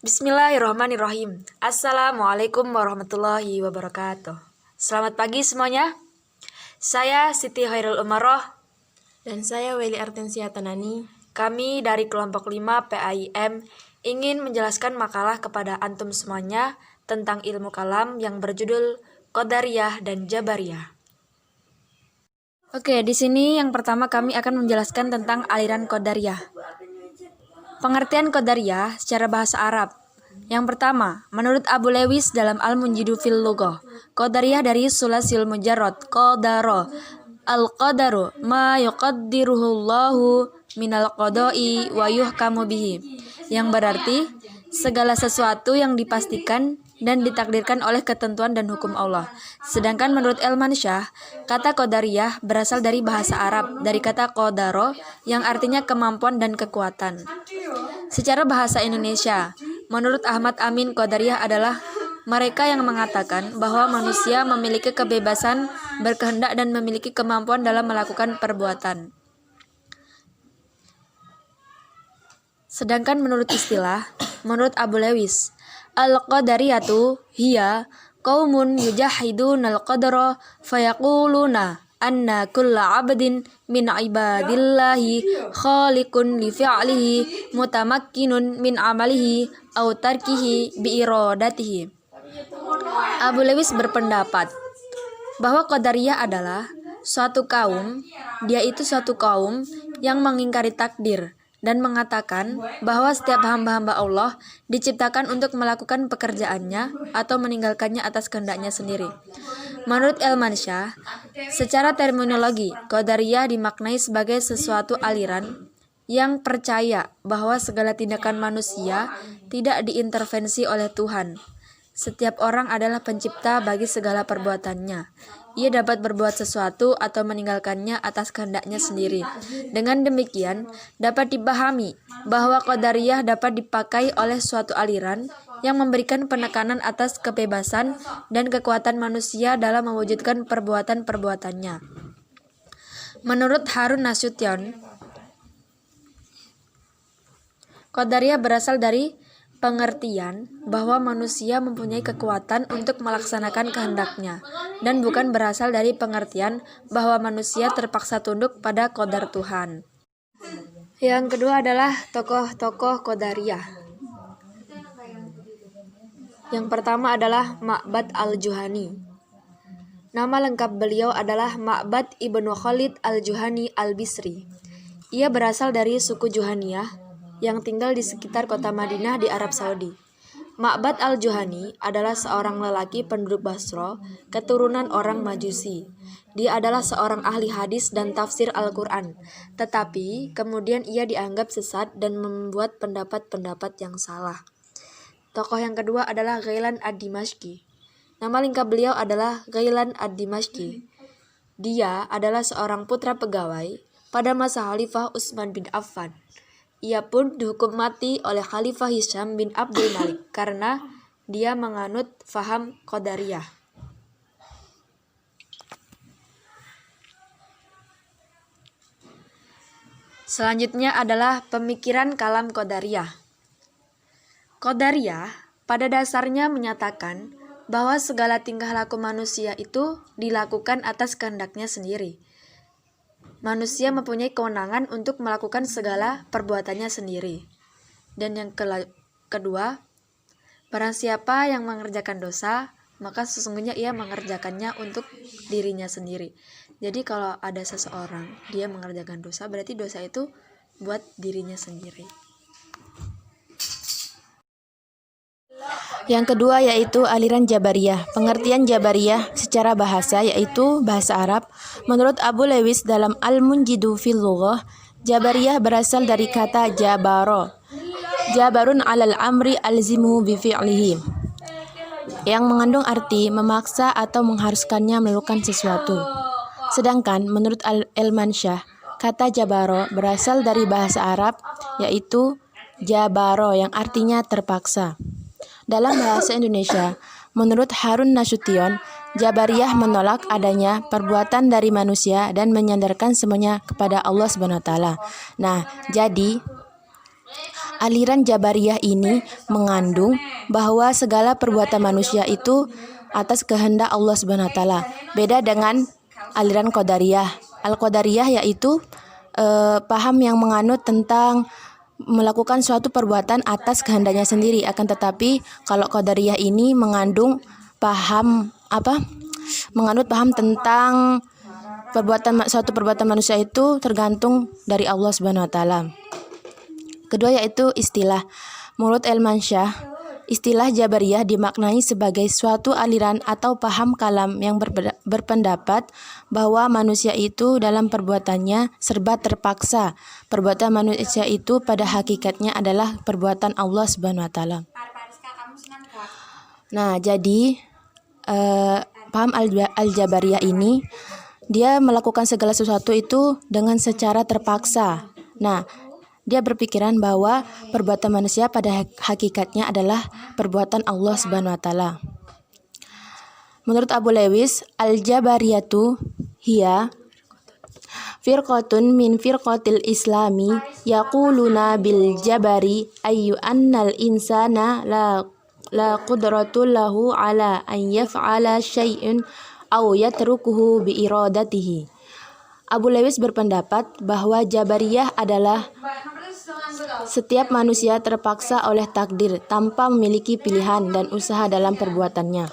Bismillahirrahmanirrahim. Assalamualaikum warahmatullahi wabarakatuh. Selamat pagi semuanya. Saya Siti Khairul Umaroh. Dan saya Weli Artensia Tanani. Kami dari kelompok 5 PAIM ingin menjelaskan makalah kepada antum semuanya tentang ilmu kalam yang berjudul Qadariyah dan Jabariyah. Oke, di sini yang pertama kami akan menjelaskan tentang aliran Qadariyah. Pengertian Qadariyah secara bahasa Arab. Yang pertama, menurut Abu Lewis dalam Al-Munjidu fil Lughah, Qadariyah dari sulasil mujarrad qadara. Al-qadaru ma yuqaddiruhullahu minal qada'i wa yuhkamu bihi, yang berarti segala sesuatu yang dipastikan dan ditakdirkan oleh ketentuan dan hukum Allah. Sedangkan menurut Elmansyah, kata Qadariyah berasal dari bahasa Arab, dari kata qadaro yang artinya kemampuan dan kekuatan. Secara bahasa Indonesia, menurut Ahmad Amin, Qadariyah adalah mereka yang mengatakan bahwa manusia memiliki kebebasan berkehendak dan memiliki kemampuan dalam melakukan perbuatan. Sedangkan menurut istilah, menurut Abu Lewis, Al-Qadariyatu hiya qaumun yujahidunal qadara fayaquluna anna kulla abdin min ibadillahi khaliqun li fi'lihi mutamakkinun min amalihi aw tarkihi bi iradatihi. Abu Lewis berpendapat bahwa Qadariyah adalah suatu kaum yang mengingkari takdir dan mengatakan bahwa setiap hamba-hamba Allah diciptakan untuk melakukan pekerjaannya atau meninggalkannya atas kehendaknya sendiri. Menurut Elmansyah, secara terminologi, Qadariyah dimaknai sebagai sesuatu aliran yang percaya bahwa segala tindakan manusia tidak diintervensi oleh Tuhan. Setiap orang adalah pencipta bagi segala perbuatannya. Ia dapat berbuat sesuatu atau meninggalkannya atas kehendaknya sendiri. Dengan demikian, dapat dipahami bahwa Qadariyah dapat dipakai oleh suatu aliran yang memberikan penekanan atas kebebasan dan kekuatan manusia dalam mewujudkan perbuatan-perbuatannya. Menurut Harun Nasution, Qadariyah berasal dari pengertian bahwa manusia mempunyai kekuatan untuk melaksanakan kehendaknya, dan bukan berasal dari pengertian bahwa manusia terpaksa tunduk pada qadar Tuhan. Yang kedua adalah tokoh-tokoh Qadariyah. Yang pertama adalah Ma'bad al-Juhani. Nama lengkap beliau adalah Ma'bad ibnu Khalid al-Juhani al-Bisri. Ia berasal dari suku Juhaniyah yang tinggal di sekitar kota Madinah di Arab Saudi. Ma'bad al-Juhani adalah seorang lelaki penduduk Basra, keturunan orang Majusi. Dia adalah seorang ahli hadis dan tafsir Al-Quran, tetapi kemudian ia dianggap sesat dan membuat pendapat-pendapat yang salah. Tokoh yang kedua adalah Ghailan ad-Dimashqi. Nama lengkap beliau adalah Ghailan ad-Dimashqi. Dia adalah seorang putra pegawai pada masa Khalifah Utsman bin Affan. Ia pun dihukum mati oleh Khalifah Hisham bin Abdul Malik karena dia menganut faham Qadariyah. Selanjutnya adalah pemikiran kalam Qadariyah. Qadariyah pada dasarnya menyatakan bahwa segala tingkah laku manusia itu dilakukan atas kehendaknya sendiri. Manusia mempunyai kewenangan untuk melakukan segala perbuatannya sendiri. Dan yang kedua, barang siapa yang mengerjakan dosa, maka sesungguhnya ia mengerjakannya untuk dirinya sendiri. Jadi kalau ada seseorang, dia mengerjakan dosa, berarti dosa itu buat dirinya sendiri. Yang kedua yaitu aliran Jabariyah. Pengertian Jabariyah secara bahasa yaitu bahasa Arab. Menurut Abu Lewis dalam Al-Munjidu fil Lughah, Jabariyah berasal dari kata jabaro. Jabarun alal amri alzimuhu bi fi'lihi, yang mengandung arti memaksa atau mengharuskannya melakukan sesuatu. Sedangkan menurut Elmansyah, kata jabaro berasal dari bahasa Arab yaitu jabaro yang artinya terpaksa. Dalam bahasa Indonesia, menurut Harun Nasution, Jabariyah menolak adanya perbuatan dari manusia dan menyandarkan semuanya kepada Allah Subhanahu wa taala. Nah, jadi Aliran Jabariyah ini mengandung bahwa segala perbuatan manusia itu atas kehendak Allah Subhanahu wa taala. Beda dengan aliran Qadariyah. Al-Qadariyah yaitu paham yang menganut tentang melakukan suatu perbuatan atas kehendaknya sendiri. Akan tetapi kalau Qadariyah ini mengandung menganut paham tentang suatu perbuatan manusia itu tergantung dari Allah Subhanahu wa taala. Kedua yaitu istilah. Menurut Al-Mansyah, istilah Jabariyah dimaknai sebagai suatu aliran atau paham kalam yang berpendapat bahwa manusia itu dalam perbuatannya serba terpaksa. Perbuatan manusia itu pada hakikatnya adalah perbuatan Allah Subhanahu wa taala. Nah, jadi paham Al-Jabariyah ini dia melakukan segala sesuatu itu dengan secara terpaksa. Nah, dia berpikiran bahwa perbuatan manusia pada hakikatnya adalah perbuatan Allah Subhanahu wa taala. Menurut Abu Lewis, Al-Jabariyatu hiya firqatun min firqatil islami yaquluna bil jabari ayyu annal insana la qudratu lahu ala an yaf'ala syai'un aw yatrukuhu bi iradatihi. Abu Lewis berpendapat bahwa Jabariyah adalah setiap manusia terpaksa oleh takdir tanpa memiliki pilihan dan usaha dalam perbuatannya.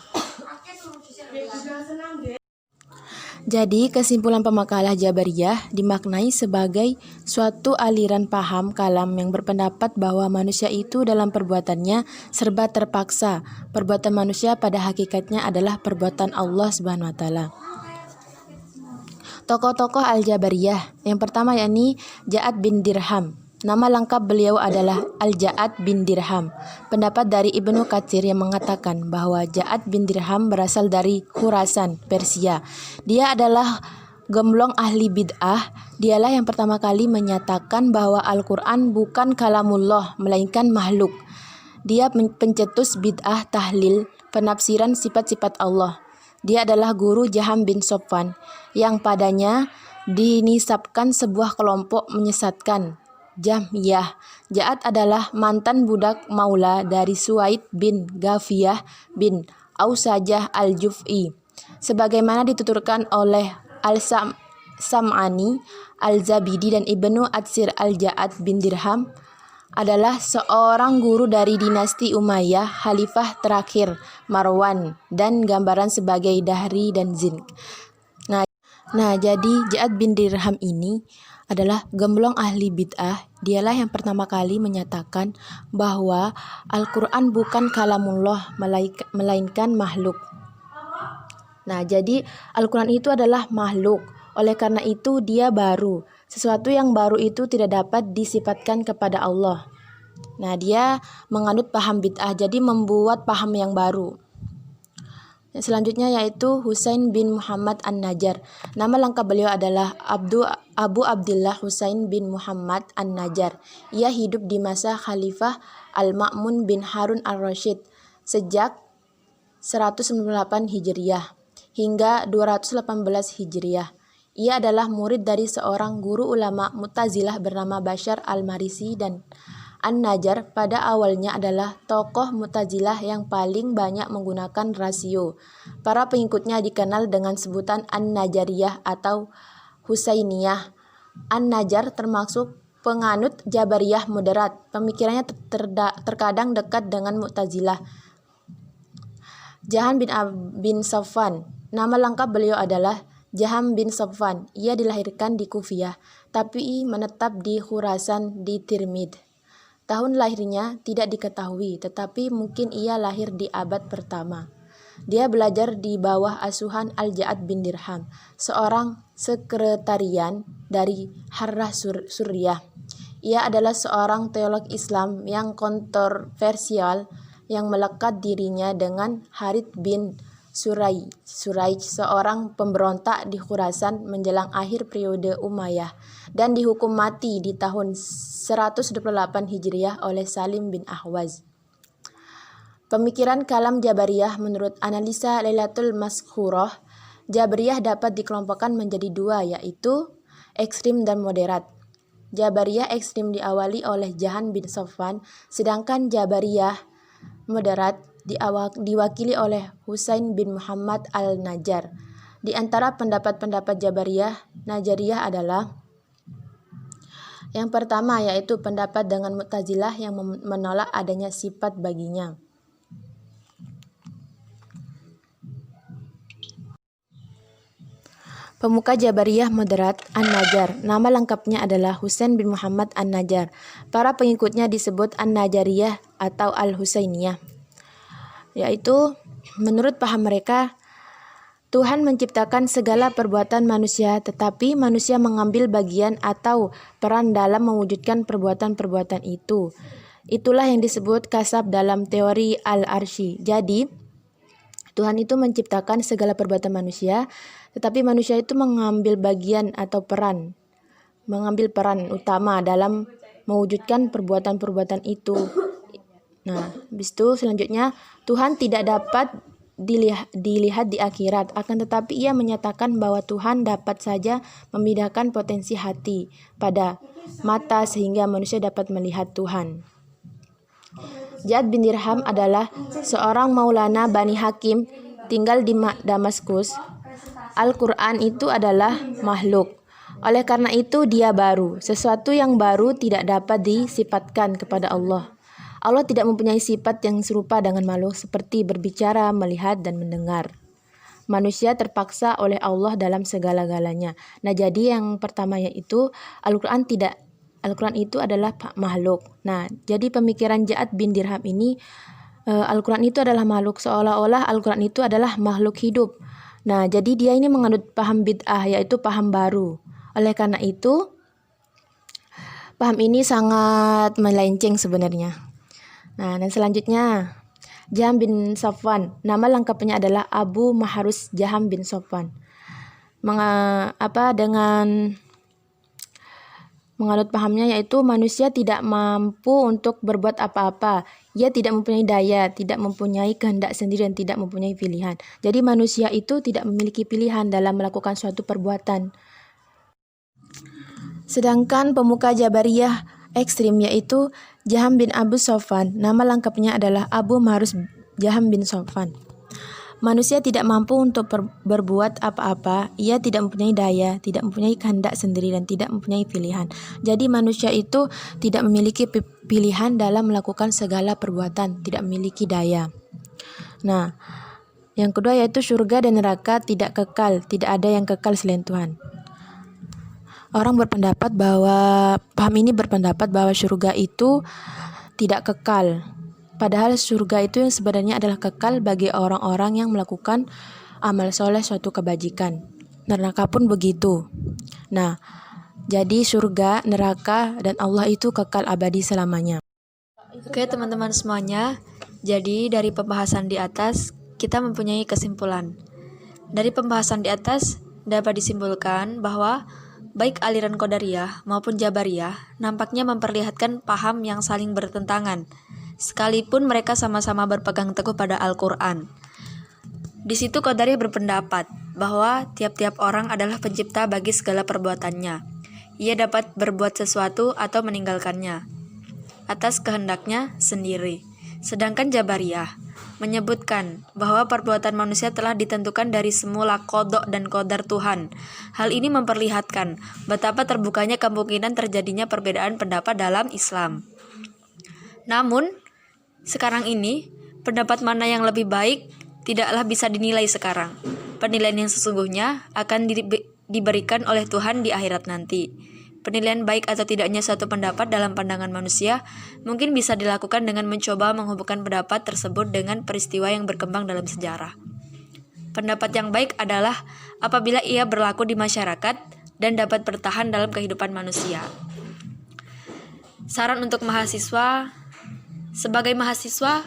Jadi, kesimpulan pemakalah Jabariyah dimaknai sebagai suatu aliran paham kalam yang berpendapat bahwa manusia itu dalam perbuatannya serba terpaksa. Perbuatan manusia pada hakikatnya adalah perbuatan Allah Subhanahu wa taala. Tokoh-tokoh Al-Jabariyah. Yang pertama yakni Ja'ad bin Dirham. Nama lengkap beliau adalah Al-Ja'ad bin Dirham. Pendapat dari Ibnu Katsir yang mengatakan bahwa Ja'ad bin Dirham berasal dari Khurasan, Persia. Dia adalah gemblong ahli bid'ah. Dialah yang pertama kali menyatakan bahwa Al-Quran bukan kalamullah, melainkan makhluk. Dia pencetus bid'ah tahlil, penafsiran sifat-sifat Allah. Dia adalah guru Jaham bin Sofwan, yang padanya dinisabkan sebuah kelompok menyesatkan, Jahmiyah. Ja'ad adalah mantan budak maula dari Suwaid bin Gafiyah bin Ausajah al-Juf'i. Sebagaimana dituturkan oleh Al-Sam'ani, Al-Zabidi, dan Ibnu Atsir, Al-Ja'ad bin Dirham adalah seorang guru dari dinasti Umayyah, khalifah terakhir Marwan, dan gambaran sebagai Dahri dan Zin. Nah, jadi Ja'ad bin Dirham ini adalah gemblong ahli bid'ah. Dialah yang pertama kali menyatakan bahwa Al-Quran bukan kalamullah, melainkan makhluk. Nah, jadi Al-Quran itu adalah makhluk. Oleh karena itu dia baru. Sesuatu yang baru itu tidak dapat disifatkan kepada Allah. Nah, dia menganut paham bid'ah, jadi membuat paham yang baru. Selanjutnya yaitu Husain bin Muhammad An-Najjar. Nama lengkap beliau adalah Abu Abdillah Husain bin Muhammad An-Najjar. Ia hidup di masa Khalifah Al-Ma'mun bin Harun Ar-Rasyid sejak 198 Hijriah hingga 218 Hijriah. Ia adalah murid dari seorang guru ulama Mu'tazilah bernama Bashar al-Marisi, dan An-Najjar pada awalnya adalah tokoh Mu'tazilah yang paling banyak menggunakan rasio. Para pengikutnya dikenal dengan sebutan An-Najjariyah atau Husainiyah. An-Najjar termasuk penganut Jabariyah moderat. Pemikirannya terkadang dekat dengan Mu'tazilah. Jaham bin Safwan. Nama lengkap beliau adalah Jaham bin Safwan. Ia dilahirkan di Kufiyah, tapi menetap di Khurasan di Tirmidh. Tahun lahirnya tidak diketahui, tetapi mungkin ia lahir di abad pertama. Dia belajar di bawah asuhan Al-Ja'ad bin Dirham, seorang sekretarian dari Harrah Suriah. Ia adalah seorang teolog Islam yang kontroversial yang melekat dirinya dengan Harith bin Suraij, seorang pemberontak di Khurasan menjelang akhir periode Umayyah, dan dihukum mati di tahun 128 Hijriah oleh Salim bin Ahwaz. Pemikiran kalam Jabariyah. Menurut analisa Lailatul Maskhurah, Jabariyah dapat dikelompokkan menjadi dua, yaitu ekstrim dan moderat. Jabariyah ekstrim diawali oleh Jahan bin Safwan, sedangkan Jabariyah moderat diwakili oleh Husain bin Muhammad al-Najjar. Di antara pendapat-pendapat Jabariyah, Najariyah adalah yang pertama, yaitu pendapat dengan Mu'tazilah yang menolak adanya sifat baginya. Pemuka Jabariyah moderat An-Najjar, nama lengkapnya adalah Husain bin Muhammad An-Najjar. Para pengikutnya disebut An-Najariyah atau Al-Husainiyah. Yaitu menurut paham mereka, Tuhan menciptakan segala perbuatan manusia, tetapi manusia mengambil bagian atau peran dalam mewujudkan perbuatan-perbuatan itu. Itulah yang disebut kasab dalam teori Al-Arsy. Jadi, Tuhan itu menciptakan segala perbuatan manusia, tetapi manusia itu mengambil bagian atau mengambil peran utama dalam mewujudkan perbuatan-perbuatan itu. Nah, habis itu selanjutnya, Tuhan tidak dapat dilihat di akhirat, akan tetapi ia menyatakan bahwa Tuhan dapat saja memindahkan potensi hati pada mata sehingga manusia dapat melihat Tuhan. Ja'ad bin Dirham adalah seorang maulana Bani Hakim tinggal di Damaskus. Al-Quran itu adalah makhluk. Oleh karena itu dia baru. Sesuatu yang baru tidak dapat disifatkan kepada Allah. Allah tidak mempunyai sifat yang serupa dengan makhluk seperti berbicara, melihat, dan mendengar. Manusia terpaksa oleh Allah dalam segala-galanya. Nah, jadi yang pertama yaitu Al-Quran itu adalah makhluk. Nah, jadi pemikiran Ja'ad bin Dirham ini, Al-Quran itu adalah makhluk, seolah-olah Al-Quran itu adalah makhluk hidup. Nah, jadi dia ini menganut paham bid'ah, yaitu paham baru. Oleh karena itu, paham ini sangat melenceng sebenarnya. Nah, dan selanjutnya, Jaham bin Safwan. Nama lengkapnya adalah Abu Mahrus Jaham bin Safwan. Dengan menganut pahamnya yaitu manusia tidak mampu untuk berbuat apa-apa. Ia tidak mempunyai daya, tidak mempunyai kehendak sendiri, dan tidak mempunyai pilihan. Jadi manusia itu tidak memiliki pilihan dalam melakukan suatu perbuatan. Sedangkan pemuka Jabariyah ekstrim yaitu Jaham bin Abu Safwan. Nama lengkapnya adalah Abu Mahrus Jaham bin Safwan. Manusia tidak mampu untuk berbuat apa-apa, ia tidak mempunyai daya, tidak mempunyai kehendak sendiri, dan tidak mempunyai pilihan. Jadi manusia itu tidak memiliki pilihan dalam melakukan segala perbuatan, tidak memiliki daya. Nah, yang kedua yaitu surga dan neraka tidak kekal, tidak ada yang kekal selain Tuhan. Paham ini berpendapat bahwa surga itu tidak kekal. Padahal surga itu yang sebenarnya adalah kekal bagi orang-orang yang melakukan amal soleh suatu kebajikan. Neraka pun begitu. Nah, jadi surga, neraka, dan Allah itu kekal abadi selamanya. Oke teman-teman semuanya, jadi dari pembahasan di atas kita mempunyai kesimpulan. Dari pembahasan di atas dapat disimpulkan bahwa baik aliran Qadariyah maupun Jabariyah nampaknya memperlihatkan paham yang saling bertentangan, sekalipun mereka sama-sama berpegang teguh pada Al-Quran. Di situ Qadariyah berpendapat bahwa tiap-tiap orang adalah pencipta bagi segala perbuatannya. Ia dapat berbuat sesuatu atau meninggalkannya atas kehendaknya sendiri. Sedangkan Jabariyah menyebutkan bahwa perbuatan manusia telah ditentukan dari semula qada dan qadar Tuhan. Hal ini memperlihatkan betapa terbukanya kemungkinan terjadinya perbedaan pendapat dalam Islam. Namun, sekarang ini, pendapat mana yang lebih baik tidaklah bisa dinilai sekarang. Penilaian yang sesungguhnya akan diberikan oleh Tuhan di akhirat nanti. Penilaian baik atau tidaknya suatu pendapat dalam pandangan manusia mungkin bisa dilakukan dengan mencoba menghubungkan pendapat tersebut dengan peristiwa yang berkembang dalam sejarah. Pendapat yang baik adalah apabila ia berlaku di masyarakat dan dapat bertahan dalam kehidupan manusia. Saran untuk mahasiswa: sebagai mahasiswa,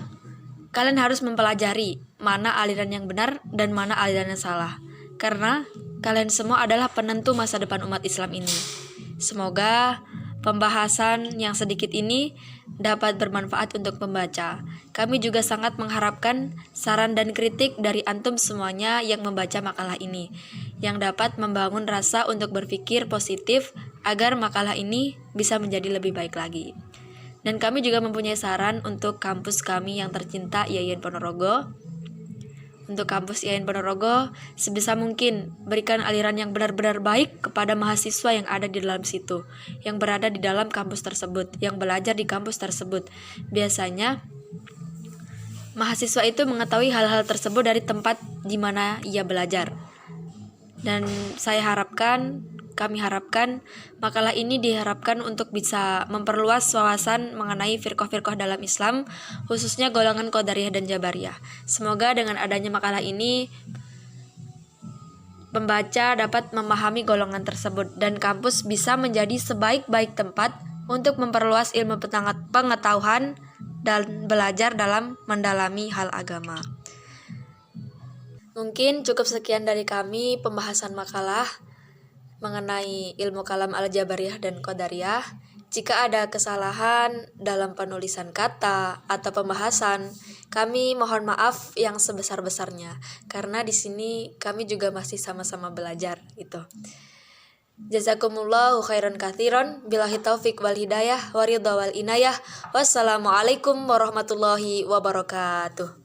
kalian harus mempelajari mana aliran yang benar dan mana aliran yang salah, karena kalian semua adalah penentu masa depan umat Islam ini. Semoga pembahasan yang sedikit ini dapat bermanfaat untuk pembaca. Kami juga sangat mengharapkan saran dan kritik dari antum semuanya yang membaca makalah ini, yang dapat membangun rasa untuk berpikir positif agar makalah ini bisa menjadi lebih baik lagi. Dan kami juga mempunyai saran untuk kampus kami yang tercinta IAIN Ponorogo. Untuk kampus IAIN Ponorogo, sebisa mungkin berikan aliran yang benar-benar baik kepada mahasiswa yang ada di dalam situ, yang berada di dalam kampus tersebut, yang belajar di kampus tersebut. Biasanya, mahasiswa itu mengetahui hal-hal tersebut dari tempat di mana ia belajar. Dan kami harapkan makalah ini diharapkan untuk bisa memperluas wawasan mengenai firqah-firqah dalam Islam, khususnya golongan Qadariyah dan Jabariyah. Semoga dengan adanya makalah ini, pembaca dapat memahami golongan tersebut dan kampus bisa menjadi sebaik-baik tempat untuk memperluas ilmu pengetahuan dan belajar dalam mendalami hal agama. Mungkin cukup sekian dari kami pembahasan makalah mengenai ilmu kalam al-Jabariyah dan Qadariyah. Jika ada kesalahan dalam penulisan kata atau pembahasan, kami mohon maaf yang sebesar-besarnya karena di sini kami juga masih sama-sama belajar gitu. Jazakumullahu khairan katsiran, billahi taufik wal hidayah, waridha wal inayah. Wassalamualaikum warahmatullahi wabarakatuh.